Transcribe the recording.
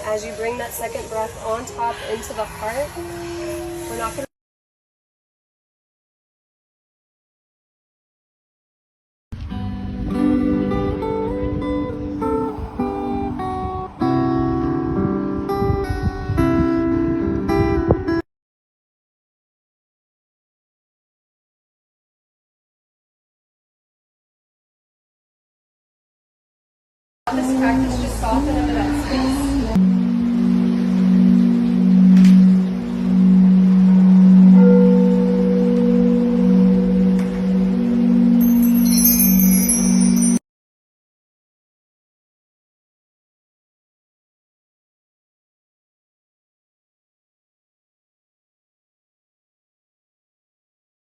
as you bring that second breath on top into the heart. We're not going to this practice, just soften into that space.